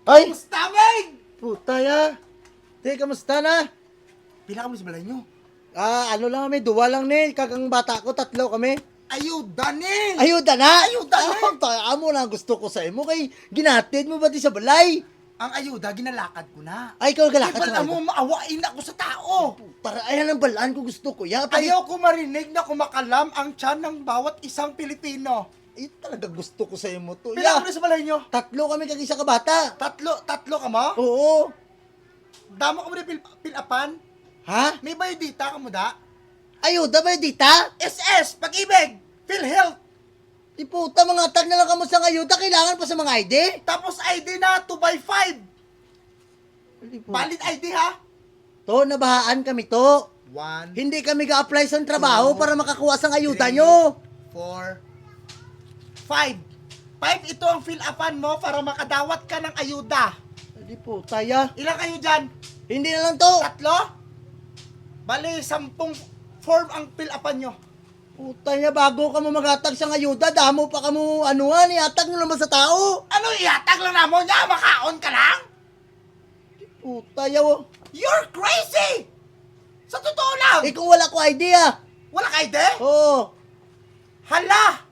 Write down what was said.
Ay! Kamusta, Meg? Puta ya. Di, kamusta na? Pila kami sa balay nyo. Ano lang kami, duwa lang ni. Kagang bata ko, 3 kami. Ayuda ni! Ayuda na! Ayuda na! Amo na ang gusto ko sa imo kay ginatid mo ba di sa balay? Ang ayuda, ginalakad ko na. Ay, ikaw galakad Ibal sa mo, maawain ako sa tao. Para ayan ang balaan ko gusto ko. Ya, pag Ayaw ko marinig na kumakalam ang tiyan ng bawat isang Pilipino. ay, talaga gusto ko sa imo to. Pila Ya, kami sa balay nyo. 3 kami kag isa ka bata. Tatlo ka mo? Oo. Damo ka mo na pilapan? Ha? May bayodita ka mo da? Ayuda ba yung dita? SS, pag-ibig, PhilHealth. Di puta, mga tag na lang kamo sa ayuda. Kailangan pa sa mga ID? Tapos ID na 2x5. Valid ID ha? To, nabahaan kami to. 1, Hindi kami ga-apply sa trabaho Oo. para makakuha sa ayuda 3, nyo. 4, 5. 5 ito ang fill-upan mo para makadawat ka ng ayuda. Di puta, ya. Ilan kayo dyan? Hindi na lang to. 3? Bali, 10 form ang fill-upan nyo. Puta niya, bago ka mo magatag sa ayuda, damo pa ka mo, anuhan, iatag mo naman sa tao. Ano iatag lang na mo niya? Makaon ka lang? Puta yaw. You're crazy! Sa totoo lang! Eh kung wala ko idea. Wala ka ID? Oo. Hala!